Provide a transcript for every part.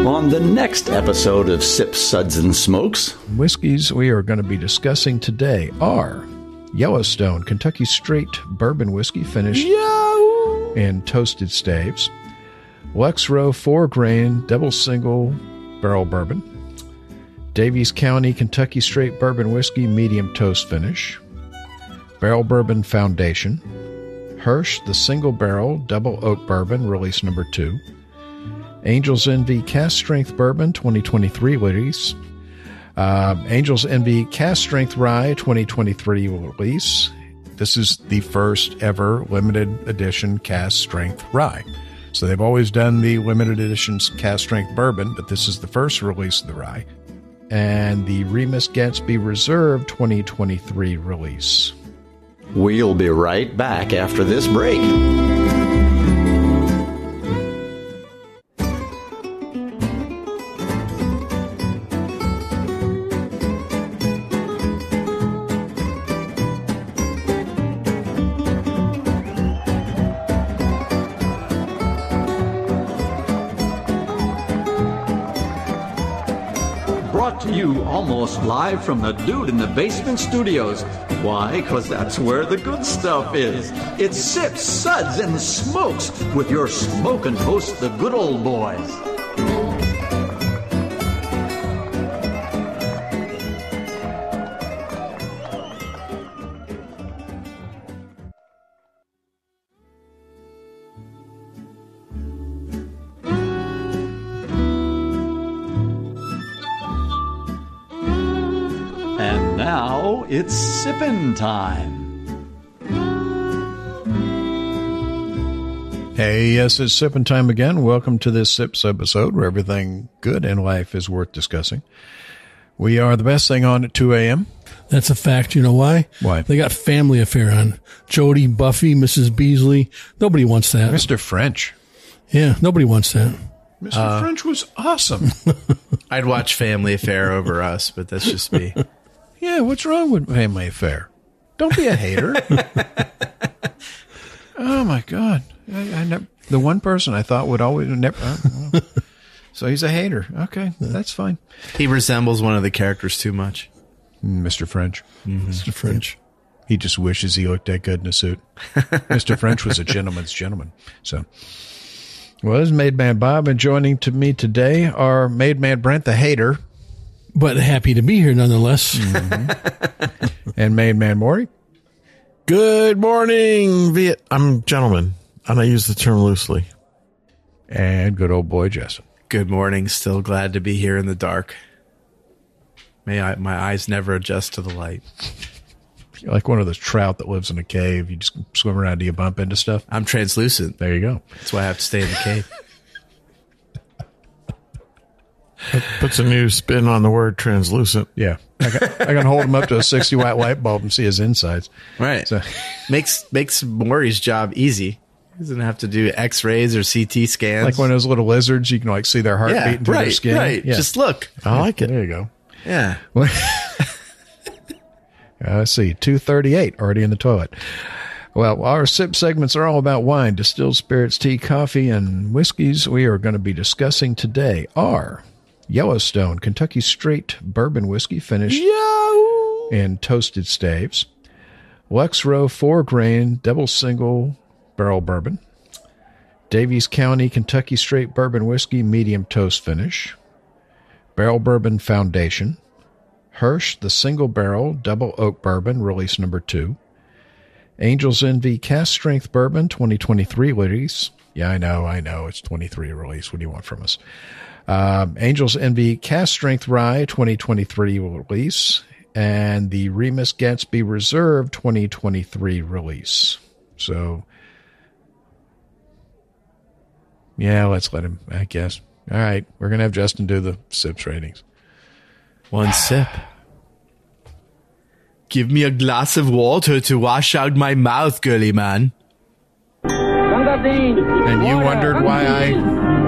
on the next episode of Sips, Suds, and Smokes. Whiskeys we are going to be discussing today are Yellowstone, Kentucky Straight Bourbon Whiskey finished in toasted staves. Lexrow 4-grain double single barrel bourbon. Daviess County, Kentucky Straight Bourbon Whiskey medium toast finish. Barrel Bourbon Foundation. Hirsch, the single barrel double oak bourbon, release number 2. Angel's Envy Cask Strength Bourbon 2023 release. Angel's Envy Cask Strength Rye 2023 release. This is the first ever limited edition Cask Strength Rye. So they've always done the limited editions Cask Strength Bourbon, but this is the first release of the rye. And the Remus Gatsby Reserve 2023 release. We'll be right back after this break. Brought to you almost live from the Dude in the Basement Studios. Why? Because that's where the good stuff is. It's Sips, Suds, and Smokes with your smoking host, the good old boys. And now it's sippin' time. Hey, yes, it's sipping time again. Welcome to this Sips episode where everything good in life is worth discussing. We are the best thing on at 2 a.m. That's a fact. You know why? Why? They got Family Affair on. Jody, Buffy, Mrs. Beasley. Nobody wants that. Mr. French. Yeah, nobody wants that. Mr. French was awesome. I'd watch Family Affair over us, but that's just me. Yeah, what's wrong with Family Affair? Don't be a hater. Oh, my God. I never, the one person I thought would always never. So he's a hater. Okay, that's fine. He resembles one of the characters too much. Mr. French. Mm-hmm. Mr. French. He just wishes he looked that good in a suit. Mr. French was a gentleman's gentleman. So, well, this is Made Man Bob, and joining to me today are Made Man Brent, the hater. But happy to be here nonetheless. Mm-hmm. And Made Man Maury. Good morning, I'm a gentleman, and I use the term loosely. And good old boy Justin. Good morning. Still glad to be here in the dark. My eyes never adjust to the light. You're like one of those trout that lives in a cave. You just swim around. Do you bump into stuff? I'm translucent. There you go. That's why I have to stay in the cave. That puts a new spin on the word translucent. Yeah. I can hold him up to a 60-watt light bulb and see his insides. Right. So Makes Maury's job easy. He doesn't have to do X-rays or CT scans. like one of those little lizards, you can like see their heart beating through their skin. Right. Yeah. Just look. I like it. There you go. Yeah. Let's see, 238 already in the toilet. Well, our sip segments are all about wine, distilled spirits, tea, coffee, and whiskeys. We are going to be discussing today are Yellowstone, Kentucky Straight Bourbon Whiskey finished in toasted staves. Lexrow 4-grain double single barrel bourbon. Daviess County, Kentucky Straight Bourbon Whiskey medium toast finish. Barrel Bourbon Foundation. Hirsch, the single barrel double oak bourbon, release number 2. Angel's Envy Cask Strength Bourbon 2023 release. Yeah, I know. It's 23 release. What do you want from us? Angel's Envy Cask Strength Rye 2023 release. And the Remus Gatsby Reserve 2023 release. So, yeah, let's let him, I guess. All right, we're going to have Justin do the sips ratings. One sip. Give me a glass of water to wash out my mouth, girly man. And you wondered why I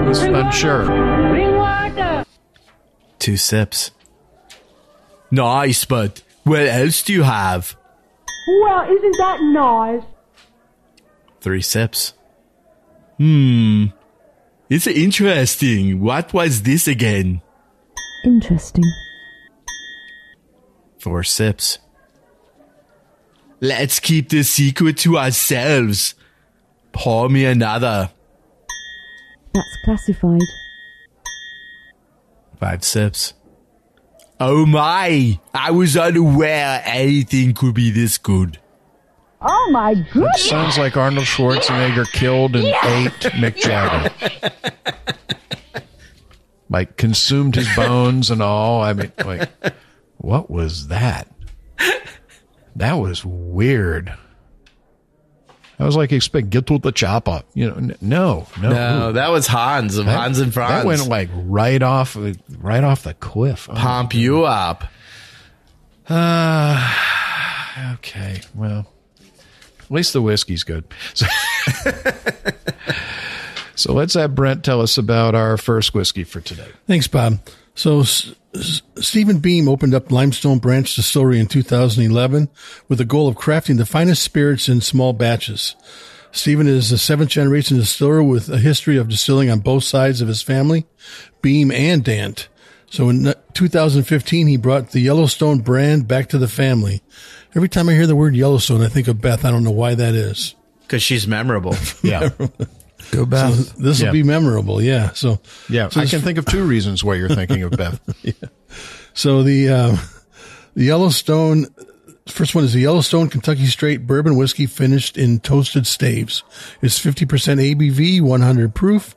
was unsure. 2 sips. Nice, but what else do you have? Well, isn't that nice? 3 sips. It's interesting. What was this again? Interesting. 4 sips. Let's keep the secret to ourselves. Pour me another. That's classified. 5 sips. Oh my! I was unaware anything could be this good. Oh my goodness! Sounds like Arnold Schwarzenegger killed and ate Mick Jagger. Like, consumed his bones and all. I mean, like, what was that? That was weird. I was like, expect get to the chopper. You know, no. No, that was Hans of Hans and Franz. That went like right off the cliff. Pump you up. Okay, well, at least the whiskey's good. So let's have Brent tell us about our first whiskey for today. Thanks, Bob. So Stephen Beam opened up Limestone Branch Distillery in 2011 with the goal of crafting the finest spirits in small batches. Stephen is a 7th-generation distiller with a history of distilling on both sides of his family, Beam and Dant. So in 2015, he brought the Yellowstone brand back to the family. Every time I hear the word Yellowstone, I think of Beth. I don't know why that is. Because she's memorable. Yeah. Go Beth. So this will be memorable, yeah. So I can think of 2 reasons why you're thinking of Beth. Yeah. So the Yellowstone, first one is the Yellowstone Kentucky Straight Bourbon Whiskey finished in toasted staves. It's 50% ABV, 100 proof.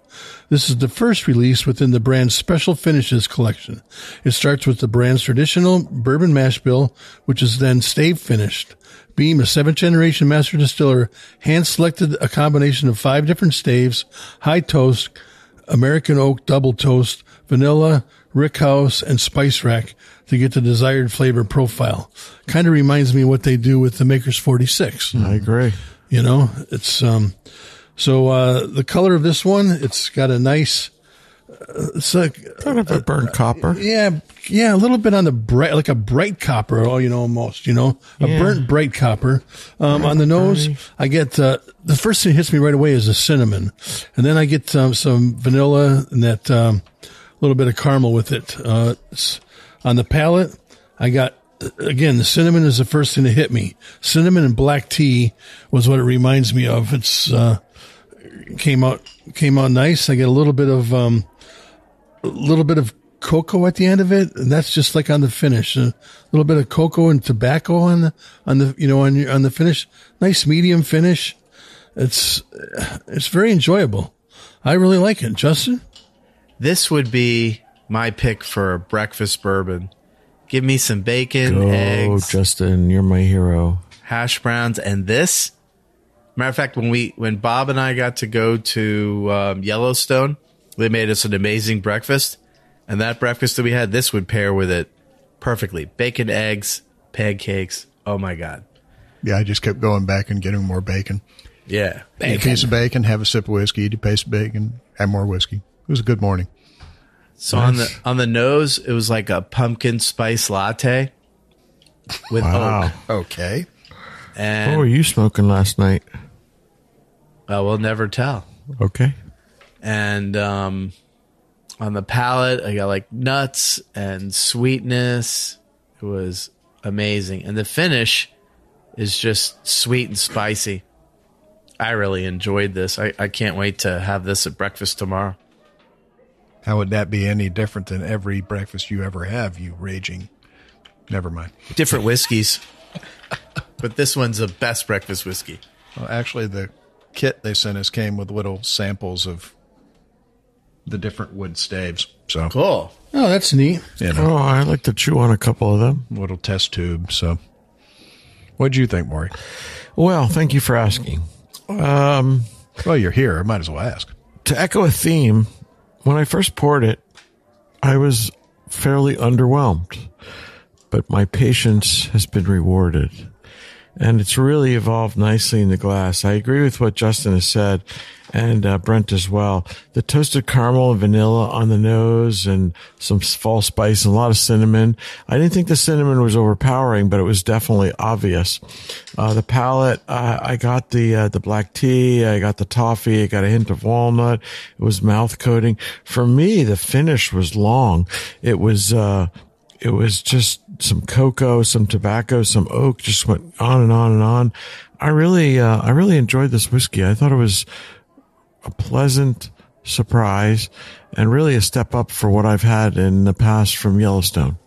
This is the first release within the brand's special finishes collection. It starts with the brand's traditional bourbon mash bill, which is then stave finished. Beam, a 7th-generation master distiller, hand-selected a combination of 5 different staves, high toast, American oak double toast, vanilla, rickhouse, and spice rack to get the desired flavor profile. Kind of reminds me of what they do with the Maker's 46. I agree. You know, it's the color of this one, it's got a nice... It's like kind of a burnt copper. Yeah, a little bit on the bright, like a bright copper. Almost, a burnt bright copper. On the nose, I get the first thing that hits me right away is the cinnamon, and then I get some vanilla and that little bit of caramel with it. On the palate, I got again the cinnamon is the first thing that hit me. Cinnamon and black tea was what it reminds me of. It's came out nice. I get a little bit of cocoa at the end of it, and that's just like on the finish. A little bit of cocoa and tobacco on the finish. Nice medium finish. It's very enjoyable. I really like it. Justin? This would be my pick for a breakfast bourbon. Give me some bacon, eggs. Justin, you're my hero. Hash browns, and this. Matter of fact, when Bob and I got to go to Yellowstone, they made us an amazing breakfast, and that breakfast that we had, this would pair with it perfectly. Bacon, eggs, pancakes. Oh, my God. Yeah, I just kept going back and getting more bacon. Yeah. Eat a piece of bacon, have a sip of whiskey, eat a piece of bacon, have more whiskey. It was a good morning. So on the nose, it was like a pumpkin spice latte with oak. Okay. And what were you smoking last night? We'll never tell. Okay. And on the palate, I got like nuts and sweetness. It was amazing. And the finish is just sweet and spicy. I really enjoyed this. I can't wait to have this at breakfast tomorrow. How would that be any different than every breakfast you ever have, you raging? Never mind. Different whiskeys. But this one's the best breakfast whiskey. Well, actually, the kit they sent us came with little samples of the different wood staves. So cool. Oh, that's neat. Oh, I like to chew on a couple of them. Little test tube. So what'd you think, Maury? Well, thank you for asking. Well, you're here. I might as well ask. To echo a theme, when I first poured it, I was fairly underwhelmed, but my patience has been rewarded. And it's really evolved nicely in the glass. I agree with what Justin has said. and Brent as well. The toasted caramel and vanilla on the nose and some fall spice and a lot of cinnamon. I didn't think the cinnamon was overpowering, but it was definitely obvious. The palate, I got the black tea, I got the toffee, I got a hint of walnut. It was mouth coating. For me, the finish was long. It was just some cocoa, some tobacco, some oak, just went on and on and on. I really enjoyed this whiskey. I thought it was a pleasant surprise and really a step up for what I've had in the past from Yellowstone.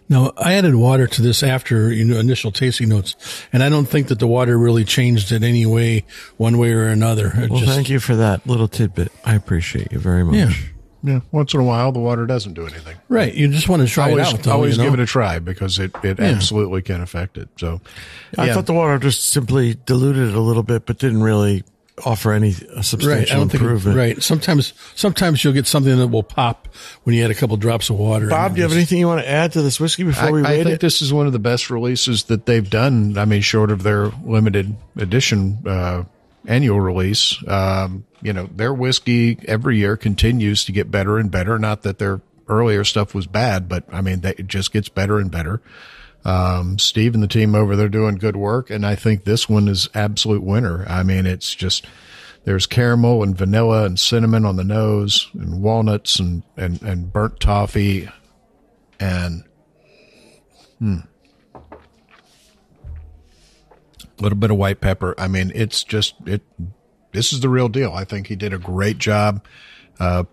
Now, I added water to this after initial tasting notes, and I don't think that the water really changed it any way, one way or another. Thank you for that little tidbit. I appreciate you very much. Yeah. Yeah, once in a while, the water doesn't do anything. Right. You just want to try it out, though. Always give it a try because it absolutely can affect it. So, I thought the water just simply diluted it a little bit, but didn't really offer any substantial improvement. Right. Sometimes you'll get something that will pop when you add a couple drops of water. Bob, do you have anything you want to add to this whiskey before we rate it? I think this is one of the best releases that they've done. I mean, short of their limited edition annual release. Their whiskey every year continues to get better and better. Not that their earlier stuff was bad, but I mean, it just gets better and better. Steve and the team over there doing good work. And I think this one is absolute winner. I mean, it's just, there's caramel and vanilla and cinnamon on the nose and walnuts and burnt toffee and, a little bit of white pepper. I mean, it's just, this is the real deal. I think he did a great job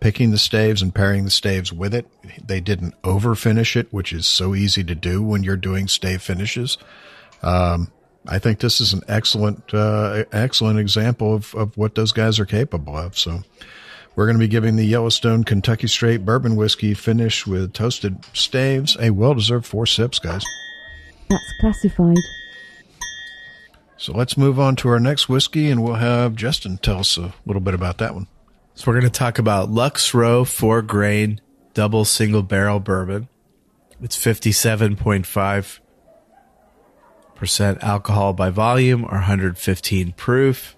picking the staves and pairing the staves with it. They didn't over finish it, which is so easy to do when you're doing stave finishes. I think this is an excellent example of what those guys are capable of. So we're going to be giving the Yellowstone Kentucky Straight Bourbon Whiskey finish with toasted staves a well-deserved 4 sips, guys. That's classified. So let's move on to our next whiskey, and we'll have Justin tell us a little bit about that one. So we're going to talk about Lux Row 4-grain double single barrel bourbon. It's 57.5% alcohol by volume or 115 proof.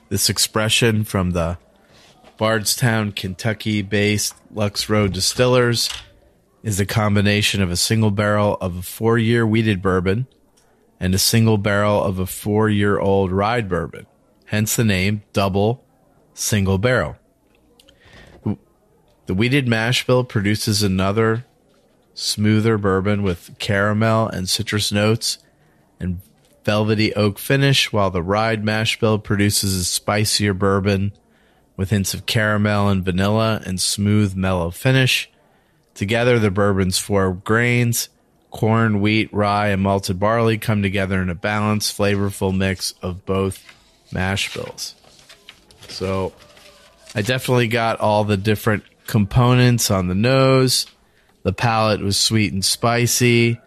This expression from the Bardstown, Kentucky-based Lux Row Distillers is a combination of a single barrel of a 4-year wheated bourbon and a single barrel of a 4-year-old rye bourbon, hence the name double single barrel. The wheated mash bill produces another smoother bourbon with caramel and citrus notes and velvety oak finish, while the rye mash bill produces a spicier bourbon with hints of caramel and vanilla and smooth, mellow finish. Together, the bourbon's 4 grains, corn, wheat, rye, and malted barley, come together in a balanced, flavorful mix of both mash bills. So I definitely got all the different components on the nose. The palate was sweet and spicy,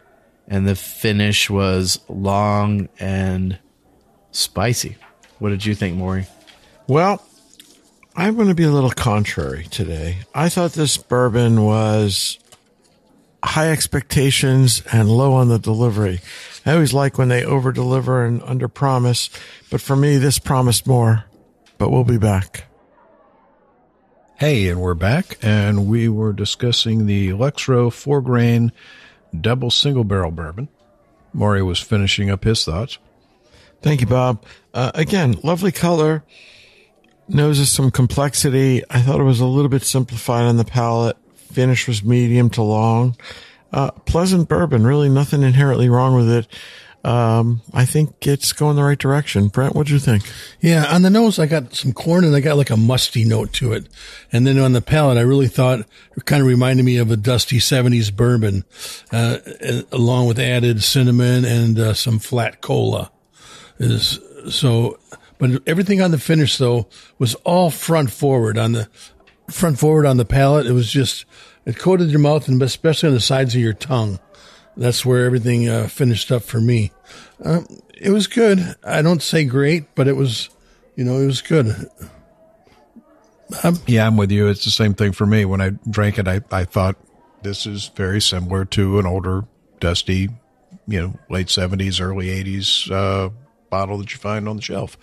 and the finish was long and spicy. What did you think, Maury? Well, I'm going to be a little contrary today. I thought this bourbon was high expectations and low on the delivery. I always like when they over-deliver and under-promise, but for me, this promised more. But we'll be back. Hey, and we're back, and we were discussing the Lux Row 4-grain double single barrel bourbon. Maury was finishing up his thoughts. Thank you, Bob. Again, lovely color. Nose is some complexity. I thought it was a little bit simplified on the palate. Finish was medium to long. Pleasant bourbon. Really nothing inherently wrong with it. I think it's going the right direction. Brent, what'd you think? Yeah, on the nose, I got some corn and I got like a musty note to it. And then on the palate, I really thought it kind of reminded me of a dusty 70s bourbon, along with added cinnamon and some flat cola. But everything on the finish, though, was all front forward on the palate. It was just, it coated your mouth and especially on the sides of your tongue. That's where everything finished up for me. It was good. I don't say great, but it was, it was good. Yeah, I'm with you. It's the same thing for me. When I drank it, I thought this is very similar to an older, dusty, late 70s, early 80s bottle that you find on the shelf.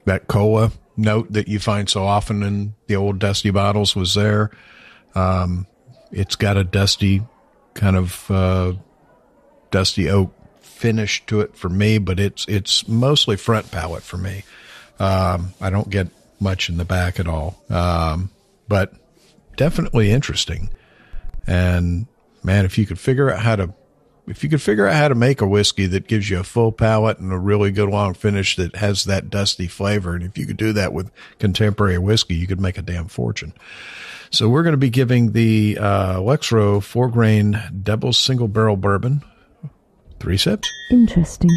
that cola note that you find so often in the old dusty bottles was there. It's got a dusty kind of dusty oak finish to it for me, but it's mostly front palate for me. I don't get much in the back at all, but definitely interesting. And man, if you could figure out how to make a whiskey that gives you a full palate and a really good long finish that has that dusty flavor, and if you could do that with contemporary whiskey, you could make a damn fortune. So we're going to be giving the Lexro 4-grain Devil's Single Barrel Bourbon 3 sips. Interesting.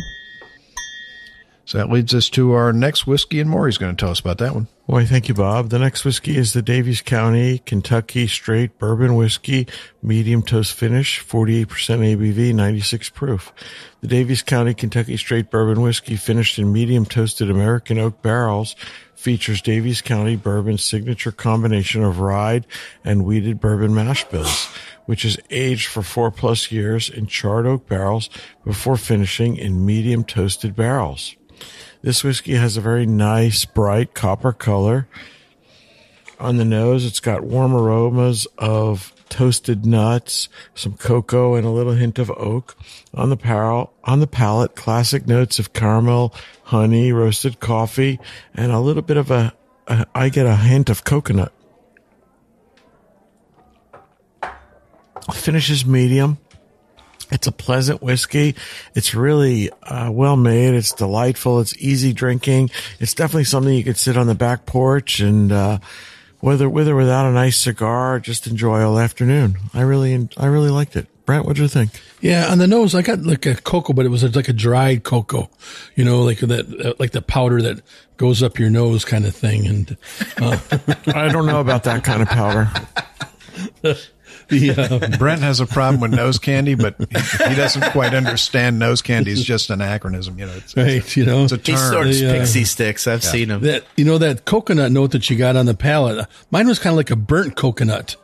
So that leads us to our next whiskey, and Maury's going to tell us about that one. Why, thank you, Bob. The next whiskey is the Daviess County Kentucky Straight Bourbon Whiskey, medium toast finish, 48% ABV, 96 proof. The Daviess County Kentucky Straight Bourbon Whiskey, finished in medium toasted American oak barrels, features Daviess County Bourbon's signature combination of rye and wheated bourbon mash bills, which is aged for 4+ years in charred oak barrels before finishing in medium toasted barrels. This whiskey has a very nice, bright copper color. On the nose, it's got warm aromas of toasted nuts, some cocoa, and a little hint of oak. On the palate, classic notes of caramel, honey, roasted coffee, and a little bit of I get a hint of coconut. Finish is medium. It's a pleasant whiskey. It's really well made. It's delightful. It's easy drinking. It's definitely something you could sit on the back porch and whether with or without a nice cigar, just enjoy all afternoon. I really liked it. Brent, what'd you think? Yeah, on the nose, I got like a cocoa, but it was like a dried cocoa, like that, like the powder that goes up your nose kind of thing. And I don't know about that kind of powder. Brent has a problem with nose candy, but he doesn't quite understand nose candy is just an acronym. It's a term. He sorts pixie sticks. I've seen them. That coconut note that you got on the palate, mine was kind of like a burnt coconut.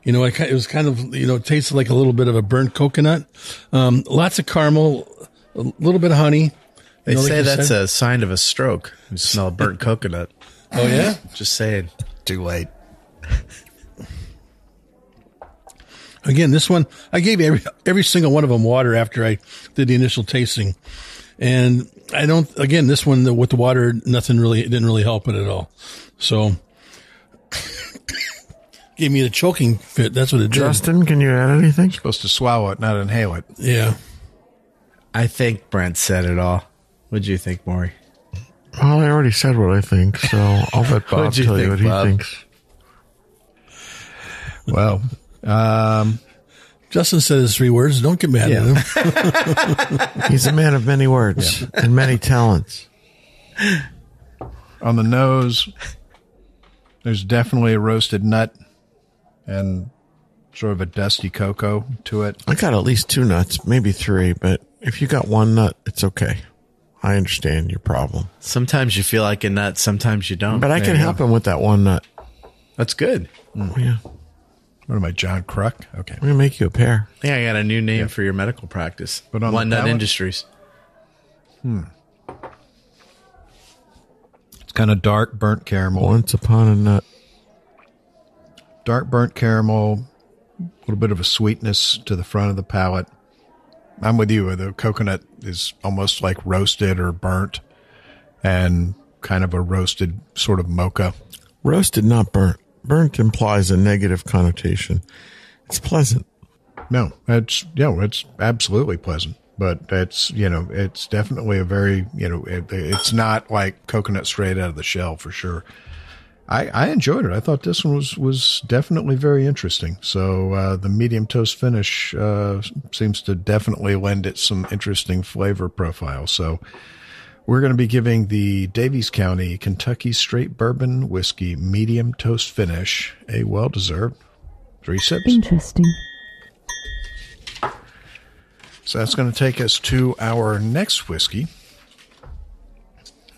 It was kind of, it tasted like a little bit of a burnt coconut. Lots of caramel, a little bit of honey. They say that's a sign of a stroke. You smell burnt coconut. Oh, yeah? Just saying. Too late. Again, this one, I gave every single one of them water after I did the initial tasting. And this one with the water, it didn't really help it at all. So, gave me the choking fit. That's what it did. Justin, can you add anything? You're supposed to swallow it, not inhale it. Yeah. I think Brent said it all. What'd you think, Maury? Well, I already said what I think, so I'll let Bob tell you what he thinks. Well, Justin said his 3 words. Don't get mad at him. He's a man of many words and many talents. On the nose, there's definitely a roasted nut and sort of a dusty cocoa to it. I got at least 2 nuts, maybe 3, but if you got 1 nut, it's okay. I understand your problem. Sometimes you feel like a nut, sometimes you don't. But I can help him with that 1 nut. That's good. Yeah. What am I, John Cruck? Okay. I'm going to make you a pair. I think I got a new name for your medical practice. But on One the Nut palate? Industries. It's kind of dark burnt caramel. Once upon a nut. Dark burnt caramel, a little bit of a sweetness to the front of the palate. I'm with you. The coconut is almost like roasted or burnt and kind of a roasted sort of mocha. Roasted, not burnt. Burnt implies a negative connotation. It's pleasant. No, it's absolutely pleasant, but it's definitely a very, it's not like coconut straight out of the shell for sure. I enjoyed it. I thought this one was definitely very interesting. So, the medium toast finish, seems to definitely lend it some interesting flavor profile. So we're going to be giving the Daviess County Kentucky Straight Bourbon Whiskey medium toast finish a well-deserved 3 sips. Interesting. So that's going to take us to our next whiskey.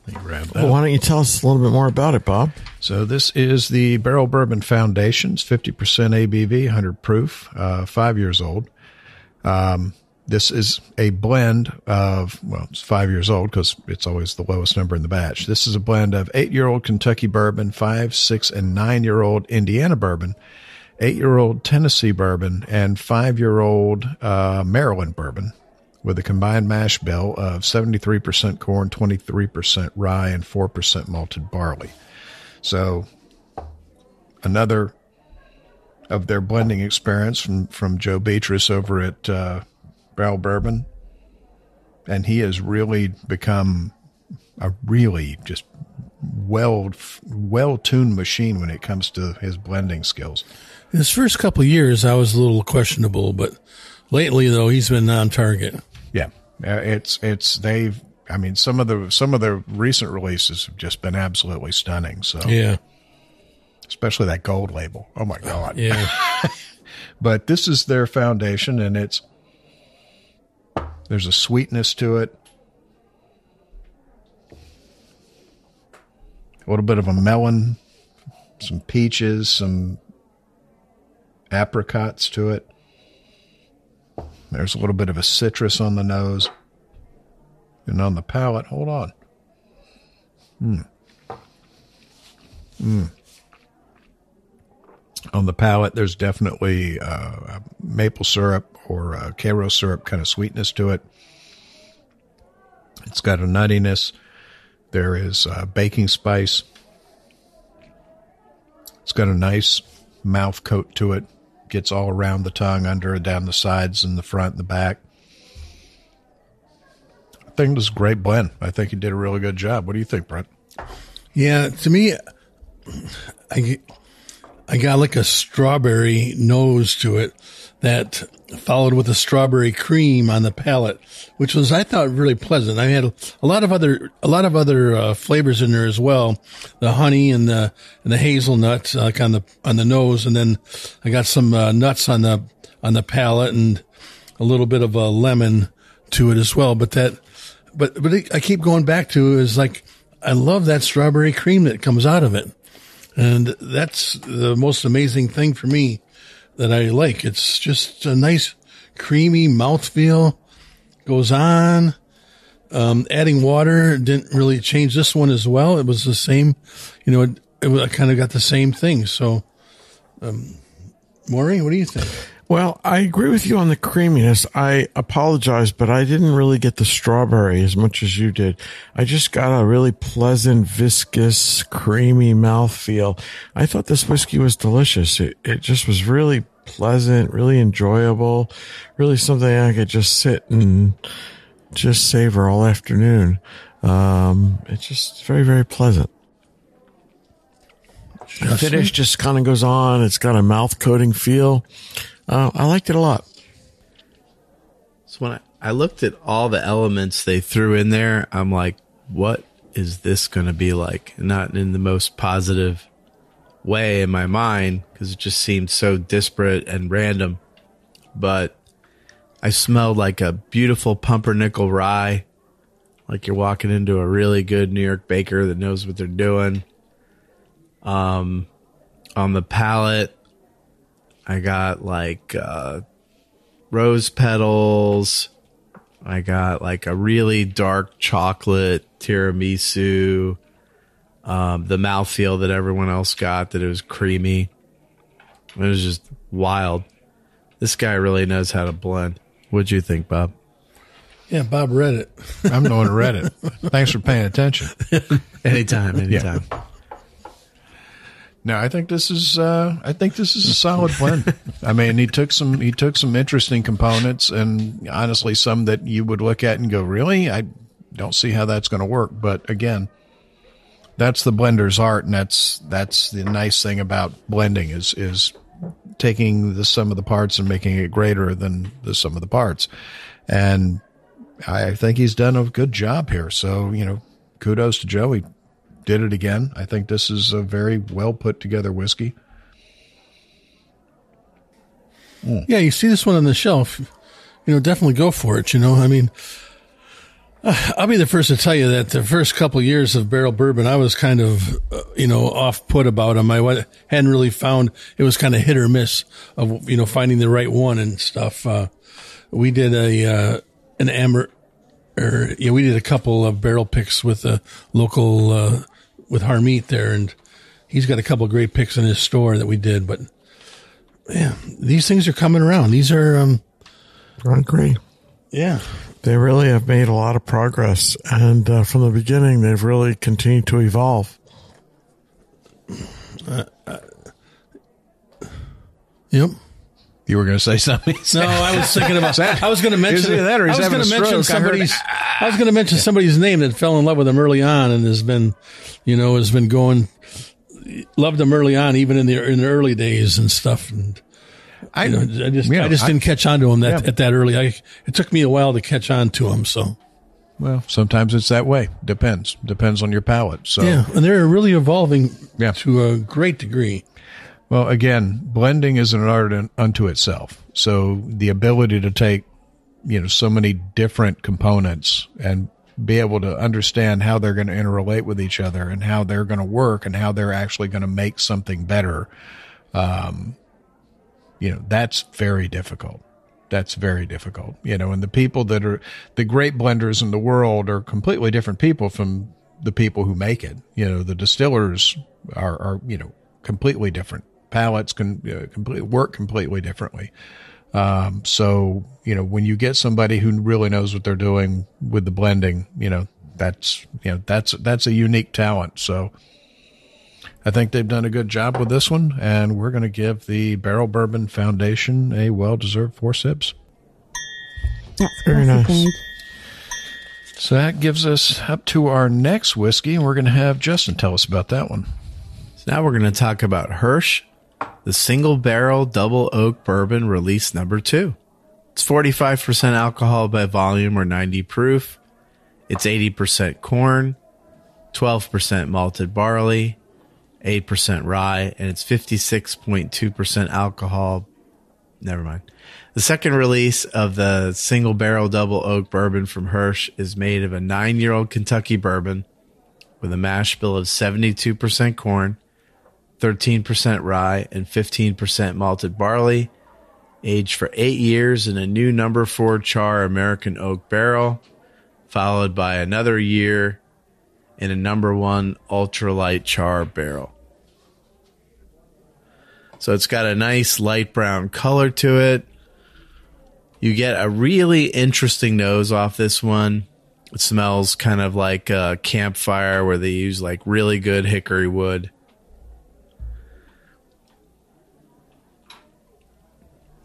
Let me grab that. Well, why don't you tell us a little bit more about it, Bob? So this is the Barrel Bourbon Foundations, 50% ABV, 100 proof, 5 years old. This is a blend of, well, it's 5 years old because it's always the lowest number in the batch. This is a blend of 8-year-old Kentucky bourbon, 5, 6, and 9-year-old Indiana bourbon, 8-year-old Tennessee bourbon, and 5-year-old Maryland bourbon with a combined mash bill of 73% corn, 23% rye, and 4% malted barley. So another of their blending experience from Joe Beatrice over at Barrel Bourbon. And he has really become a really just well-tuned machine when it comes to his blending skills. His first couple of years, I was a little questionable, but lately, though, he's been on target. Yeah, some of the recent releases have just been absolutely stunning. So yeah, especially that gold label. Oh my God. Yeah. But this is their foundation, and there's a sweetness to it. A little bit of a melon, some peaches, some apricots to it. There's a little bit of a citrus on the nose. And on the palate, hold on. On the palate, there's definitely a maple syrup or a Karo syrup kind of sweetness to it. It's got a nuttiness. There is baking spice. It's got a nice mouth coat to it. Gets all around the tongue, under and down the sides and the front and the back. I think this is a great blend. I think he did a really good job. What do you think, Brent? Yeah, to me, I got like a strawberry nose to it that followed with a strawberry cream on the palate, which was, I thought, really pleasant. I had a lot of other flavors in there as well, the honey and the hazelnuts like on the nose, and then I got some nuts on the palate and a little bit of a lemon to it as well. But I keep going back to is like, I love that strawberry cream that comes out of it. And that's the most amazing thing for me that I like. It's just a nice, creamy mouthfeel. Goes on. Adding water didn't really change this one as well. It was the same, I kind of got the same thing. So, Maury, what do you think? Well, I agree with you on the creaminess. I apologize, but I didn't really get the strawberry as much as you did. I just got a really pleasant, viscous, creamy mouthfeel. I thought this whiskey was delicious. It just was really pleasant, really enjoyable, really something I could just sit and just savor all afternoon. It's just very, very pleasant. The finish just kind of goes on. It's got a mouth coating feel. I liked it a lot. So when I looked at all the elements they threw in there, I'm like, what is this going to be like? Not in the most positive way in my mind, because it just seemed so disparate and random. But I smelled like a beautiful pumpernickel rye, like you're walking into a really good New York baker that knows what they're doing. On the palate, I got like rose petals. I got like a really dark chocolate tiramisu. The mouthfeel that everyone else got, that it was creamy. It was just wild. This guy really knows how to blend. What'd you think, Bob? Yeah, Bob read it. I'm the one who read it. Thanks for paying attention. Anytime. Yeah. No, I think this is a solid blend. I mean, he took some interesting components, and honestly, some that you would look at and go, really? I don't see how that's going to work. But again, that's the blender's art, and that's the nice thing about blending is taking the sum of the parts and making it greater than the sum of the parts. And I think he's done a good job here. So, kudos to Joe. He did it again. I think this is a very well put together whiskey. Yeah, you see this one on the shelf, definitely go for it. I mean, I'll be the first to tell you that the first couple of years of barrel bourbon, I was kind of, off put about them. I hadn't really found, it was kind of hit or miss of, finding the right one and stuff. We did we did a couple of barrel picks with a local, with Harmeet there, and he's got a couple of great picks in his store that we did, but yeah, these things are coming around. These are, I agree. Yeah. They really have made a lot of progress, and from the beginning, they've really continued to evolve. Yep. You were going to say something? No, I was thinking about. I was going to mention that, or he's having a stroke. I was going to mention somebody's name that fell in love with him early on, and has been going. Loved him early on, even in the early days and stuff. And I just didn't catch on to him at that early. It took me a while to catch on to him. So, well, sometimes it's that way. Depends on your palate. So yeah, and they're really evolving to a great degree. Well, again, blending is an art unto itself. So the ability to take, so many different components and be able to understand how they're going to interrelate with each other and how they're going to work and how they're actually going to make something better. That's very difficult. That's very difficult. And the people that are the great blenders in the world are completely different people from the people who make it. The distillers are completely different. Palates can work completely differently. So, when you get somebody who really knows what they're doing with the blending, that's a unique talent. So I think they've done a good job with this one, and we're going to give the Barrel Bourbon Foundation a well-deserved 4 sips. That's very nice. So that gives us up to our next whiskey, and we're going to have Justin tell us about that one. So now we're going to talk about Hirsch, the single barrel double oak bourbon release number 2. It's 45% alcohol by volume or 90 proof. It's 80% corn, 12% malted barley, 8% rye, and it's 56.2% alcohol. Never mind. The second release of the single barrel double oak bourbon from Hirsch is made of a 9-year-old Kentucky bourbon with a mash bill of 72% corn, 13% rye, and 15% malted barley, aged for 8 years in a new number 4 char American oak barrel, followed by another year in a number 1 ultralight char barrel. So it's got a nice light brown color to it. You get a really interesting nose off this one. It smells kind of like a campfire where they use like really good hickory wood.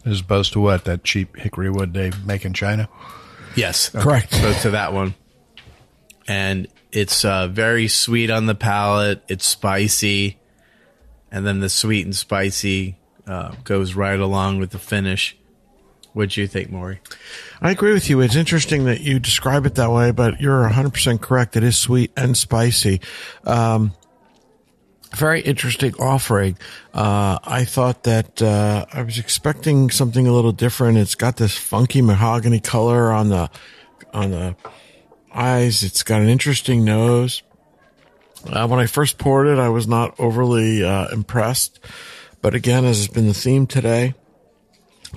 As opposed to what? That cheap hickory wood they make in China? Yes. Correct. Opposed to that one. And it's very sweet on the palate. It's spicy. And then the sweet and spicy goes right along with the finish. What'd you think, Maury? I agree with you. It's interesting that you describe it that way, but you're 100% correct. It is sweet and spicy. Very interesting offering. I thought that I was expecting something a little different. It's got this funky mahogany color on the eyes. It's got an interesting nose. When I first poured it, I was not overly impressed. But again, as has been the theme today,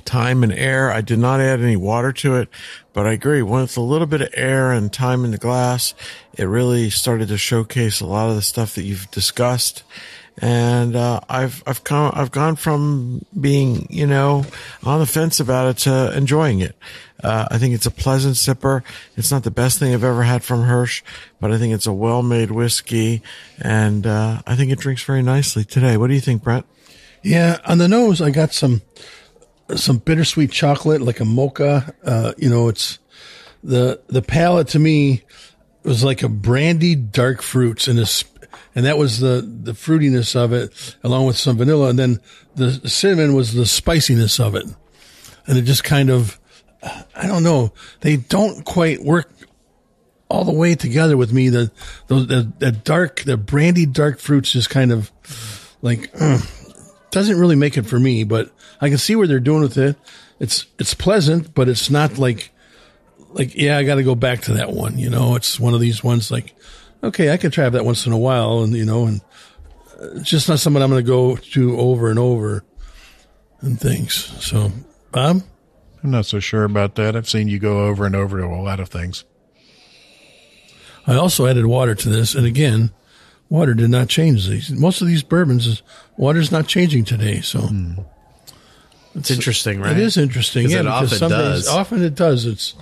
time and air. I did not add any water to it, but I agree. With a little bit of air and time in the glass, it really started to showcase a lot of the stuff that you've discussed. And I've gone from being, on the fence about it to enjoying it. I think it's a pleasant sipper. It's not the best thing I've ever had from Hirsch, but I think it's a well-made whiskey, and I think it drinks very nicely today. What do you think, Brent? Yeah, on the nose, I got some bittersweet chocolate, like a mocha. It's the palate to me was like a brandied dark fruits and that was the fruitiness of it, along with some vanilla, and then the cinnamon was the spiciness of it, and it just kind of, I don't know, they don't quite work all the way together with me. The brandied dark fruits just kind of like. Doesn't really make it for me, but I can see what they're doing with it. It's pleasant, but it's not like like, yeah, I got to go back to that one. You know, it's one of these ones like, okay, I can try that once in a while, and you know, and it's just not something I'm going to go to over and over and things. So, Bob? I'm not so sure about that. I've seen you go over and over to a lot of things. I also added water to this, and again, water did not change these. Most of these bourbons, water's not changing today, so. It's interesting, right? It is interesting. Yeah, it because often does. Often it does.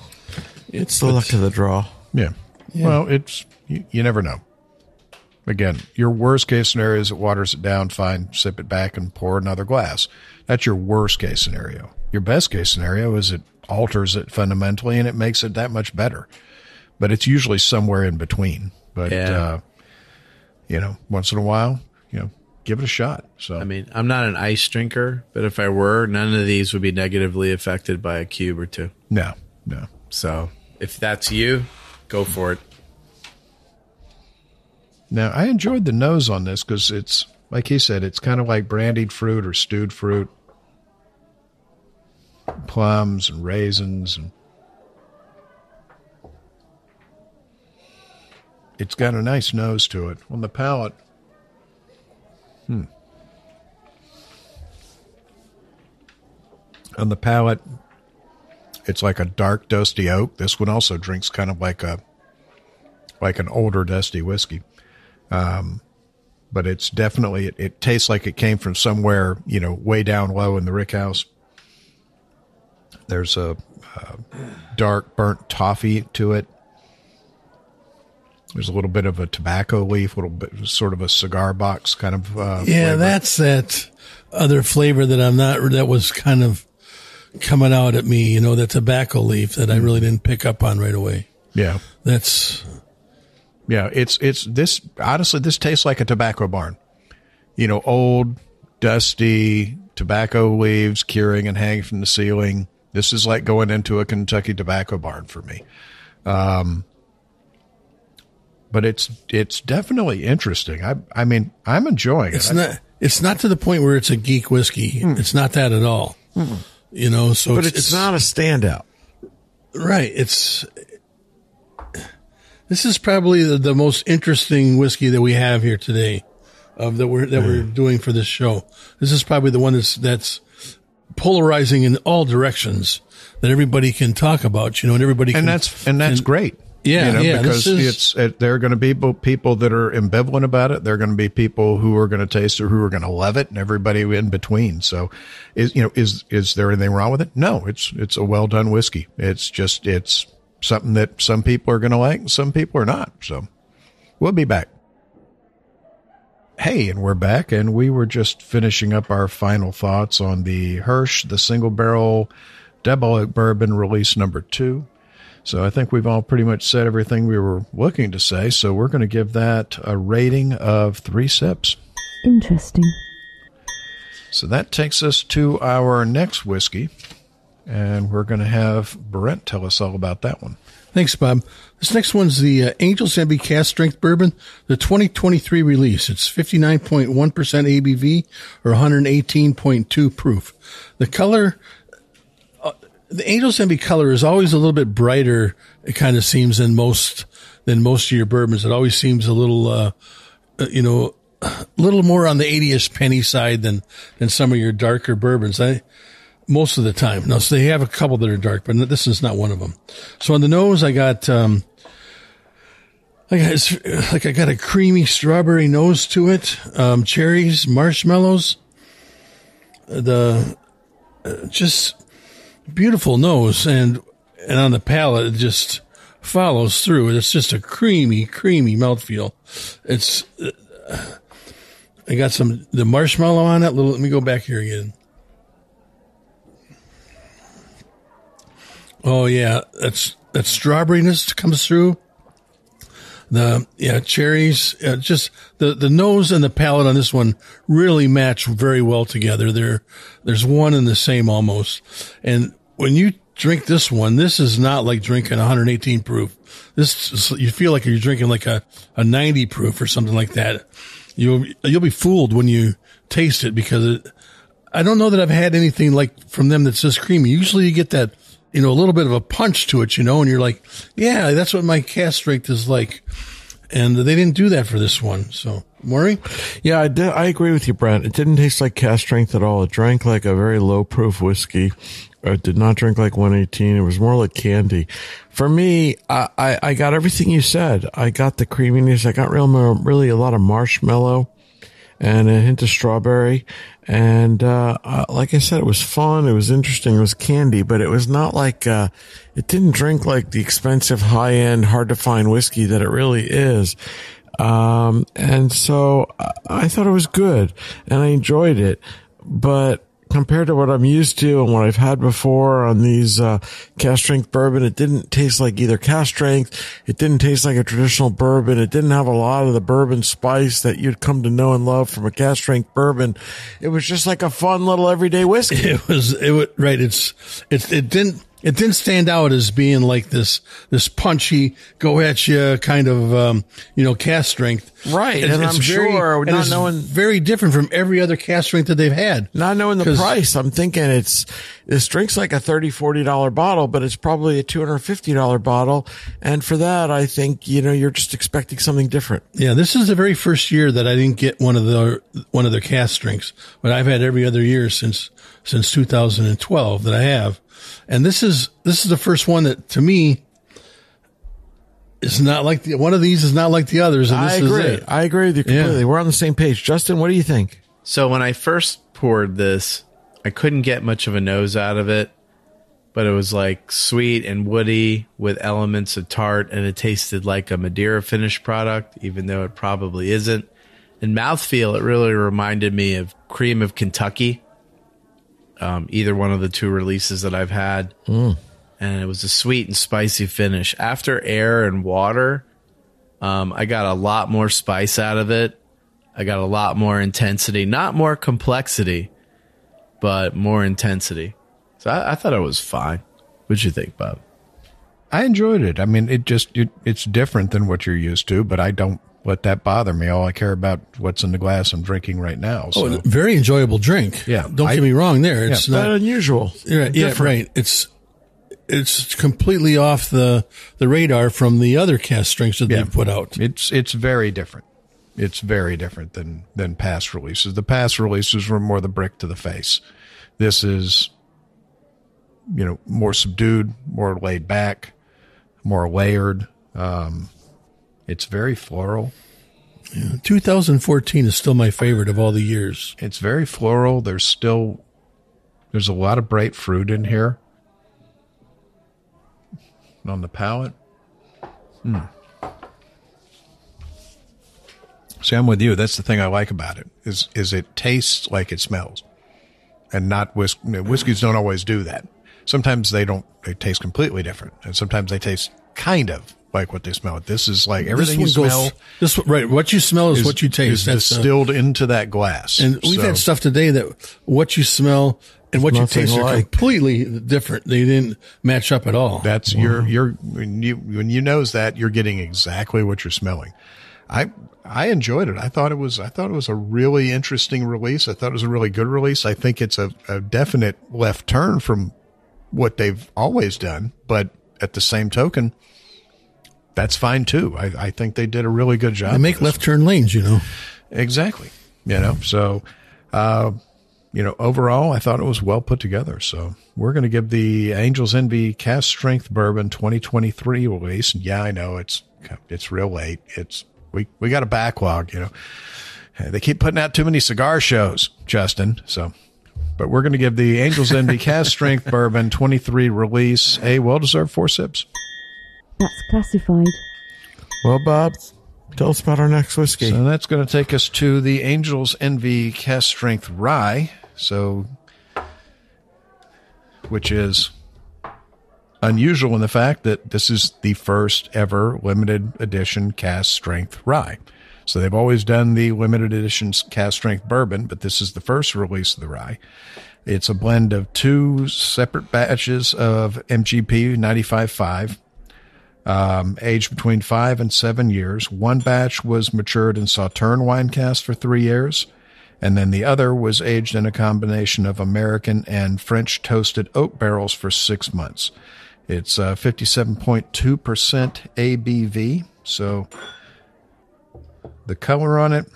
It's the luck of the draw. Yeah. Well, it's you never know. Again, your worst case scenario is it waters it down, fine, sip it back and pour another glass. That's your worst case scenario. Your best case scenario is it alters it fundamentally and it makes it that much better. But it's usually somewhere in between. But, you know, once in a while, you know, give it a shot. So, I mean, I'm not an ice drinker, but if I were, none of these would be negatively affected by a cube or two. No. So if that's you, go for it. Now, I enjoyed the nose on this because it's, like he said, it's kind of like brandied fruit or stewed fruit, plums and raisins. And it's got a nice nose to it. On the palate, on the palate, it's like a dark, dusty oak. This one also drinks kind of like an older, dusty whiskey. But it's definitely, it tastes like it came from somewhere, you know, way down low in the rick house. There's a dark burnt toffee to it. There's a little bit of a tobacco leaf, a little bit, sort of a cigar box kind of, flavor. That's that other flavor that was kind of coming out at me, you know, the tobacco leaf that I really didn't pick up on right away. Yeah. Yeah, it's this, honestly, this tastes like a tobacco barn. You know, old, dusty, tobacco leaves curing and hanging from the ceiling. This is like going into a Kentucky tobacco barn for me. But it's definitely interesting. I mean, I'm enjoying it. It's not to the point where it's a geek whiskey. It's not that at all. You know, so but it's not a standout. Right. This is probably the most interesting whiskey that we have here today, that we're doing for this show. This is probably the one that's polarizing in all directions that everybody can talk about. You know, and everybody can, and that's great. Yeah, you know, yeah. Because there are going to be people that are ambivalent about it. There are going to be people who are going to taste it, who are going to love it, and everybody in between. So, is there anything wrong with it? No, it's a well done whiskey. It's something that some people are going to like and some people are not. So we'll be back. Hey, and we're back, and we were just finishing up our final thoughts on the Hirsch, the single barrel double oak bourbon release number 2. So I think we've all pretty much said everything we were looking to say. So we're going to give that a rating of 3 sips. Interesting. So that takes us to our next whiskey. And we're going to have Brent tell us all about that one. Thanks, Bob. This next one's the Angel's Envy Cask Strength Bourbon, the 2023 release. It's 59.1% ABV or 118.2 proof. The color, the Angel's Envy color is always a little bit brighter, it kind of seems, than most of your bourbons. It always seems a little, a little more on the 80-ish penny side than some of your darker bourbons. Most of the time. No, so they have a couple that are dark, but this is not one of them. So on the nose, I got a creamy strawberry nose to it. Cherries, marshmallows, just beautiful nose. And on the palate, it just follows through. It's just a creamy mouthfeel. I got the marshmallow on it. Let me go back here again. Oh yeah, that strawberryness comes through. Cherries. Just the nose and the palate on this one really match very well together. There's one and the same almost. And when you drink this one, this is not like drinking 118 proof. You feel like you're drinking like a 90 proof or something like that. You'll be fooled when you taste it because I don't know that I've had anything like from them that's this creamy. Usually you get that a little bit of a punch to it, and you're like, yeah, that's what my cask strength is like. And they didn't do that for this one. So, Maury? Yeah, I agree with you, Brent. It didn't taste like cask strength at all. It drank like a very low proof whiskey. It did not drink like 118. It was more like candy. For me, I got everything you said. I got the creaminess. I got really a lot of marshmallow and a hint of strawberry. And, like I said, it was fun. It was interesting. It was candy, but it was not like, it didn't drink like the expensive high end, hard to find whiskey that it really is. And so I thought it was good and I enjoyed it, but compared to what I'm used to and what I've had before on these cask strength bourbon, it didn't taste like either cask strength. It didn't taste like a traditional bourbon. It didn't have a lot of the bourbon spice that you'd come to know and love from a cask strength bourbon. It was just like a fun little everyday whiskey. It was right. It didn't stand out as being like this punchy, go at you kind of, cask strength. Right. And I'm sure not knowing, very different from every other cask strength that they've had. Not knowing the price. I'm thinking this drink's like a $30, $40 bottle, but it's probably a $250 bottle. And for that, I think, you're just expecting something different. Yeah. This is the very first year that I didn't get one of their cask strengths, but I've had every other year since 2012 that I have. And this is the first one that, to me, is not like one of these is not like the others. And this agree. Is it. I agree with you completely. Yeah. We're on the same page. Justin, what do you think? So when I first poured this, I couldn't get much of a nose out of it, but it was like sweet and woody with elements of tart, and it tasted like a Madeira finished product, even though it probably isn't. In mouthfeel, it really reminded me of Cream of Kentucky. Either one of the two releases that I've had. And it was a sweet and spicy finish. After air and water, I got a lot more spice out of it. I got a lot more intensity. Not more complexity, but more intensity. So I thought it was fine. What'd you think, Bob? I enjoyed it. I mean, it's different than what you're used to, but I don't let that bother me. All I care about what's in the glass I'm drinking right now. So. Oh, very enjoyable drink. Yeah. Don't get me wrong there. It's not unusual. Yeah, right. It's completely off the radar from the other cask strengths that they've put out. It's very different. It's very different than past releases. The past releases were more the brick to the face. This is, more subdued, more laid back, more layered. It's very floral. Yeah, 2014 is still my favorite of all the years. It's very floral. There's a lot of bright fruit in here. On the palate. See, I'm with you. That's the thing I like about it, is it tastes like it smells. And not whiskeys don't always do that. Sometimes they taste completely different. And sometimes they taste kind of like what they smell. This is like everything you smell. Right. What you smell is what you taste. That's distilled into that glass. And we've had stuff today that what you smell and what you taste are completely different. They didn't match up at all. That's when you nose that, you're getting exactly what you're smelling. I enjoyed it. I thought it was a really interesting release. I thought it was a really good release. I think it's a definite left turn from what they've always done, but at the same token, that's fine too. I think they did a really good job. They make left turn lanes, Exactly. So, overall, I thought it was well put together. So we're going to give the Angel's Envy Cask Strength Bourbon 2023 release. And yeah, I know it's real late. We got a backlog, They keep putting out too many cigar shows, Justin. So, but we're going to give the Angel's Envy Cask Strength Bourbon 23 release a well-deserved 4 sips. That's classified. Well, Bob, tell us about our next whiskey. So that's going to take us to the Angel's Envy Cask Strength Rye. Which is unusual in the fact that this is the first ever limited edition cask strength rye. So they've always done the limited edition cask strength bourbon, but this is the first release of the rye. It's a blend of 2 separate batches of MGP 95.5, aged between 5 and 7 years. One batch was matured in Sauterne wine cask for 3 years, And then the other was aged in a combination of American and French toasted oak barrels for 6 months. It's 57.2% ABV. So the color on it,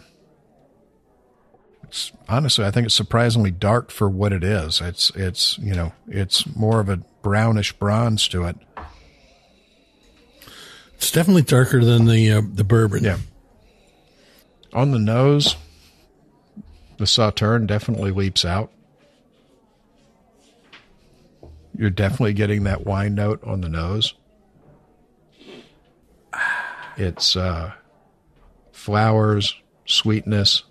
it's honestly, I think it's surprisingly dark for what it is. It's more of a brownish bronze to it. It's definitely darker than the bourbon. Yeah. On the nose, the Sauterne definitely leaps out. You're definitely getting that wine note on the nose. It's flowers, sweetness,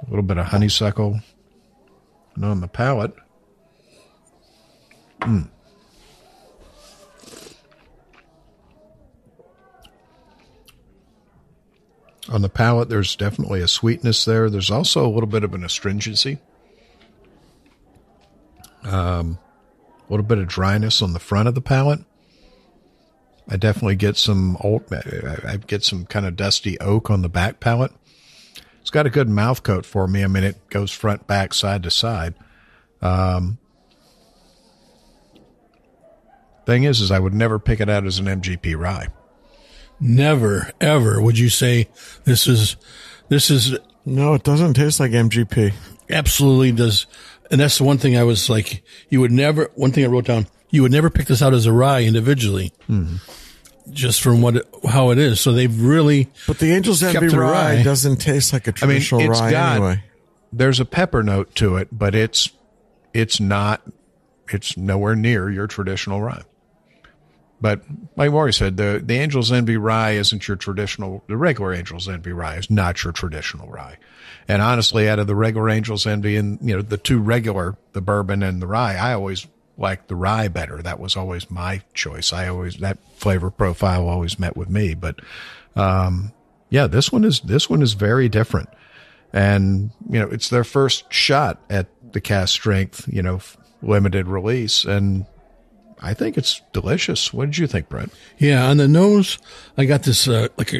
a little bit of honeysuckle. And on the palate, on the palate, there's definitely a sweetness there. There's also a little bit of an astringency. A little bit of dryness on the front of the palate. I definitely get I get some kind of dusty oak on the back palate. It's got a good mouth coat for me. I mean, it goes front, back, side to side. Thing is I would never pick it out as an MGP rye. Never, ever would you say this is. No, it doesn't taste like MGP. Absolutely does. And that's the one thing I was like, one thing I wrote down, you would never pick this out as a rye individually. Just from how it is. So they've really. But the Angel's Envy rye doesn't taste like a traditional rye anyway. There's a pepper note to it, but it's nowhere near your traditional rye. But like Maury said, the Angel's Envy rye isn't your traditional. The regular Angel's Envy rye is not your traditional rye. And honestly, out of the regular Angel's Envy and the two regular, the bourbon and the rye, I always liked the rye better. That was always my choice. That flavor profile always met with me. But this one is very different. And it's their first shot at the cask strength, limited release, and I think it's delicious. What did you think, Brent? Yeah, on the nose, I got this like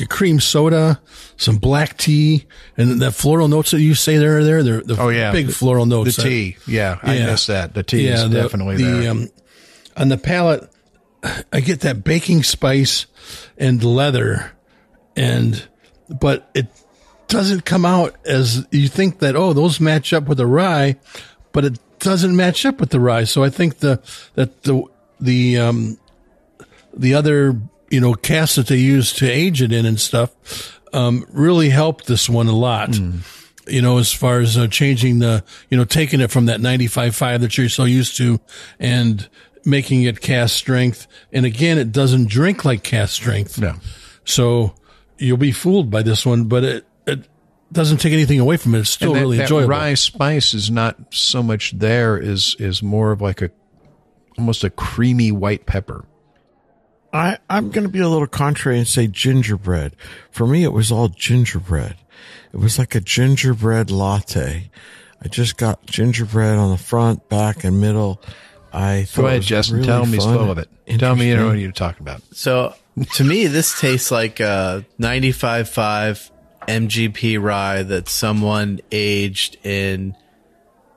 a cream soda, some black tea, and that floral notes that you say they're the big floral notes. The tea, I missed that. The tea is definitely there. On the palate, I get that baking spice and leather, but it doesn't come out as you think that. Oh, those match up with the rye, but it doesn't match up with the rye. So I think the other casks that they use to age it in and stuff really helped this one a lot. As far as changing taking it from that 95.5 that you're so used to and making it cask strength. And again, it doesn't drink like cask strength. No. So you'll be fooled by this one, but it doesn't take anything away from it. It's still really enjoyable. That rye spice is not so much there, is more of like almost a creamy white pepper. I'm going to be a little contrary and say gingerbread. For me, it was all gingerbread. It was like a gingerbread latte. I just got gingerbread on the front, back, and middle. Go ahead, Justin. Really tell me he's full of it. Tell me what you're talking about. So to me, this tastes like a 95.5 MGP rye that someone aged in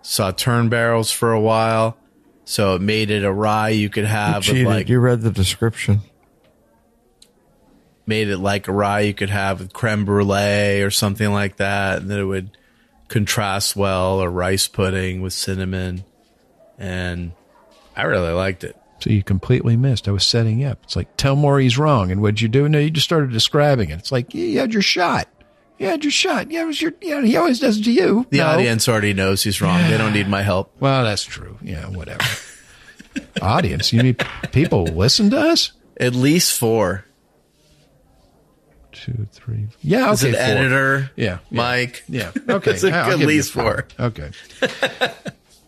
Sauterne barrels for a while. So it made it a rye you could have. You read the description. Made it like a rye you could have with creme brulee or something like that. And then it would contrast well, or rice pudding with cinnamon. And I really liked it. So you completely missed. I was setting you up. It's like, tell Maury he's wrong. And what'd you do? No, you just started describing it. It's like, you had your shot. You had your shot. Yeah, it was he always does it to you. The audience already knows he's wrong. They don't need my help. Well, that's true. Yeah, whatever. Audience, you need people listen to us? At least 4. 2, 3. Yeah, okay. As an 4. editor. Yeah. Mike. Yeah. Okay. It's at least 4. Okay.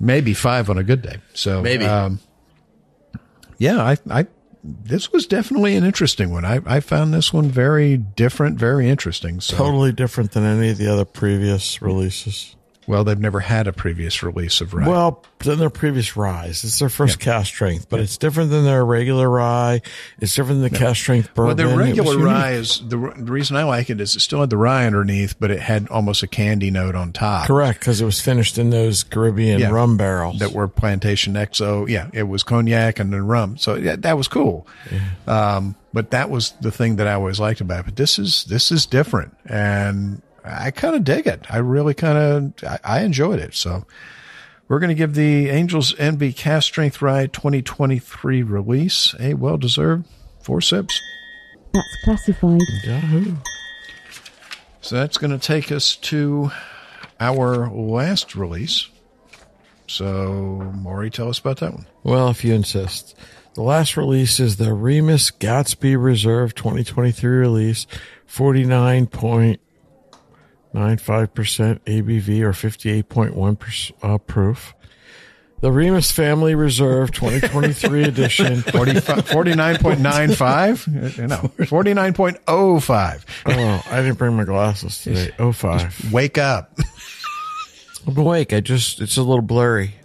Maybe 5 on a good day. So maybe. This was definitely an interesting one. I found this one very different, very interesting. So. Totally different than any of the other previous releases. Well, they've never had a previous release of rye. Well, than their previous ryes. It's their first cask strength, but it's different than their regular rye. It's different than the cask strength bourbon. Well, the regular unique. rye is the reason I like it is it still had the rye underneath, but it had almost a candy note on top. Correct, because it was finished in those Caribbean rum barrels that were Plantation XO. Yeah, it was cognac and then rum. So that was cool. Yeah. But that was the thing that I always liked about it. But this is different, and I kind of dig it. I really I enjoyed it. So we're going to give the Angels Envy Cask Strength Rye 2023 release a well-deserved 4 sips. That's classified. Yahoo. So that's going to take us to our last release. So, Maury, tell us about that one. Well, if you insist. The last release is the Remus Gatsby Reserve 2023 release, 49.95% ABV or 58.1 proof. The Remus Family Reserve 2023 edition. 49.95? No, 49.05. Oh, I didn't bring my glasses today. 05. Wake up. I'm awake. It's a little blurry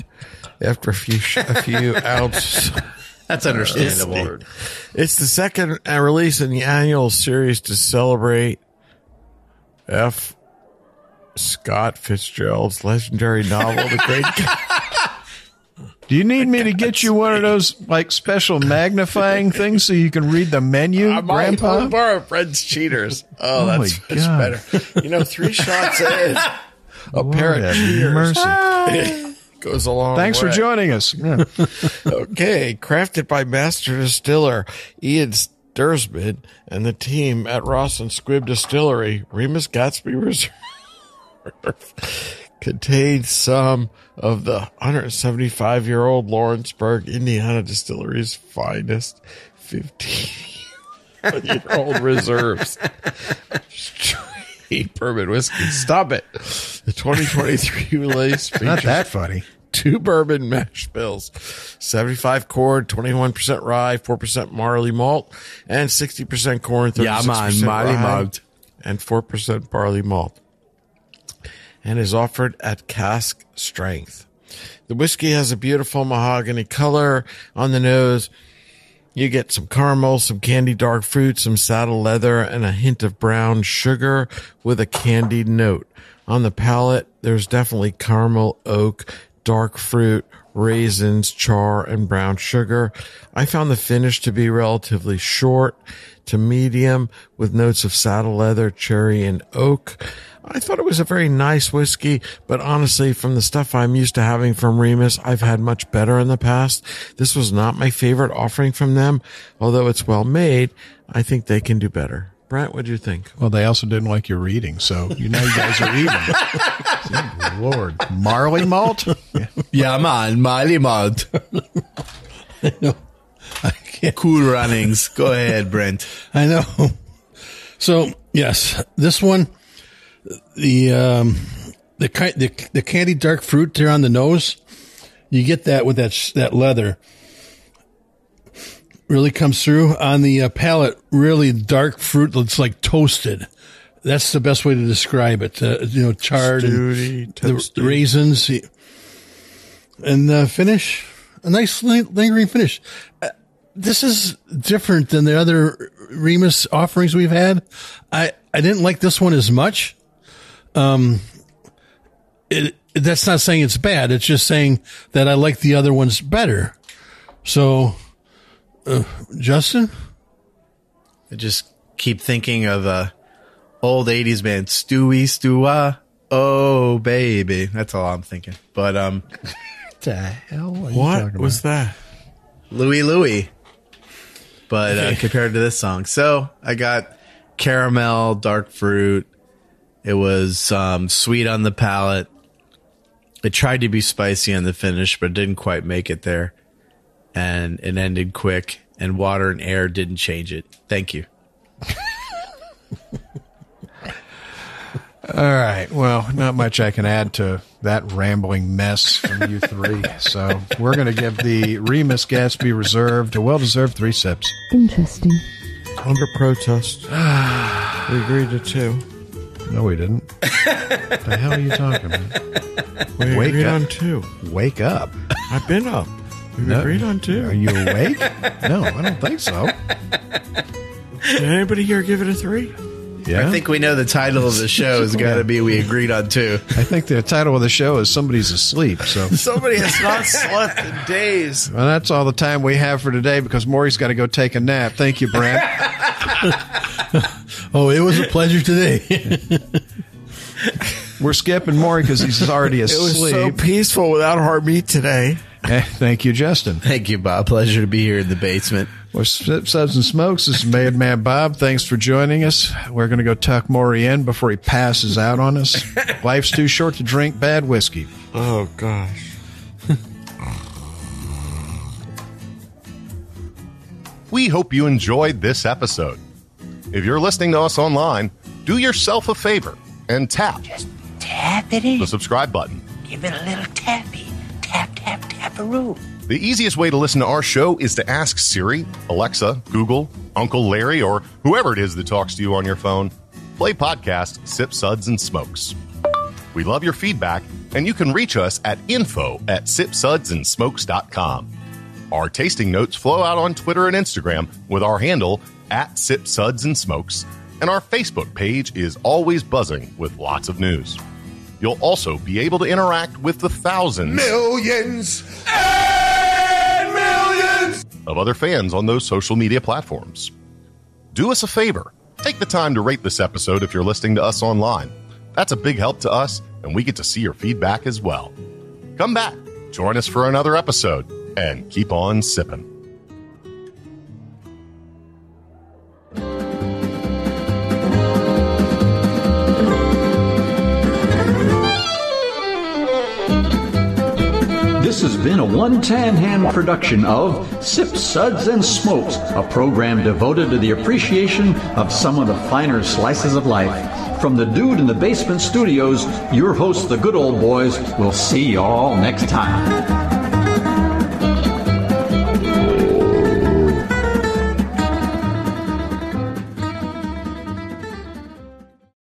after a few ounces. That's understandable. It's the second release in the annual series to celebrate F. Scott Fitzgerald's legendary novel, The Great. Do you need me to get you one of those like special magnifying things so you can read the menu, Grandpa? I'm borrow Fred's cheaters. Oh, that's much better. 3 shots in. A pair of cheaters. Goes a long Thanks way. for joining us. Yeah. Okay, crafted by master distiller Ian Sturzman and the team at Ross and Squibb Distillery, Remus Gatsby Reserve contains some of the 175-year-old Lawrenceburg, Indiana distillery's finest 15-year-old reserves. Straight bourbon whiskey. Stop it. The 2023 release features Not that funny. 2 bourbon mash bills, 75 corn, 21% rye, 4% barley malt, and 60% corn, 36% rye, and 4% barley malt. And is offered at cask strength. The whiskey has a beautiful mahogany color on the nose. You get some caramel, some candy dark fruit, some saddle leather, and a hint of brown sugar with a candied note. On the palate, there's definitely caramel, oak, dark fruit, raisins, char, and brown sugar. I found the finish to be relatively short to medium with notes of saddle leather, cherry, and oak. I thought it was a very nice whiskey, but honestly, from the stuff I'm used to having from Remus, I've had much better in the past. This was not my favorite offering from them. Although it's well made, I think they can do better. Brent, what do you think? Well, they also didn't like your reading, so you guys are even. Good Lord. Marley malt? Yeah, man, Marley malt. No, I can't. Cool runnings. Go ahead, Brent. I know. So, yes, this one, the candy dark fruit there on the nose, you get that with that leather. Really comes through on the palate. Really dark fruit that's like toasted. That's the best way to describe it. Charred, Stewedy, and the raisins, and the finish. A nice lingering finish. This is different than the other Remus offerings we've had. I didn't like this one as much. That's not saying it's bad. It's just saying that I like the other ones better. So. Justin? I just keep thinking of old 80s band, Stewie Stewa. Oh, baby. That's all I'm thinking. But, What the hell are you What talking was about? that? Louie. But compared to this song. So I got caramel, dark fruit. It was sweet on the palate. It tried to be spicy on the finish, but it didn't quite make it there. And it ended quick, and water and air didn't change it. Thank you. All right. Well, not much I can add to that rambling mess from you three. So we're going to give the Remus Gatsby Reserve a well-deserved 3 sips. Interesting. Under protest. We agreed to 2. No, we didn't. The hell are you talking about? We Wake agreed up. on 2. Wake up. I've been up. We agreed on 2. Are you awake? No, I don't think so. Did anybody here give it a 3? Yeah. I think we know the title of the show has got to be We Agreed on 2. I think the title of the show is Somebody's Asleep. So, Somebody has not slept in days. well, that's all the time we have for today because Maury's got to go take a nap. Thank you, Brent. Oh, it was a pleasure today. We're skipping Maury because he's already It asleep. was so peaceful without hard meat today. Thank you, Justin. Thank you, Bob. Pleasure to be here in the basement. Well, Suds and Smokes, this is Madman Bob. Thanks for joining us. We're going to go tuck Maury in before he passes out on us. Life's too short to drink bad whiskey. Oh, gosh. We hope you enjoyed this episode. If you're listening to us online, do yourself a favor and tap Tap it in. the subscribe button. Give it a little tappy. Tap, tap, tap-a-roo. The easiest way to listen to our show is to ask Siri, Alexa, Google, Uncle Larry, or whoever it is that talks to you on your phone. Play podcast Sip, Suds, and Smokes. We love your feedback, and you can reach us at info@sipsudsandsmokes.com. Our tasting notes flow out on Twitter and Instagram with our handle @SipSudsAndSmokes, and our Facebook page is always buzzing with lots of news. You'll also be able to interact with the thousands, Millions and millions of other fans on those social media platforms. Do us a favor. Take the time to rate this episode if you're listening to us online. That's a big help to us, and we get to see your feedback as well. Come back, join us for another episode, and keep on sipping. This has been a One Tan Hand production of Sip, Suds, and Smokes, a program devoted to the appreciation of some of the finer slices of life. From the Dude in the Basement Studios, your hosts, the Good Old Boys, will see you all next time.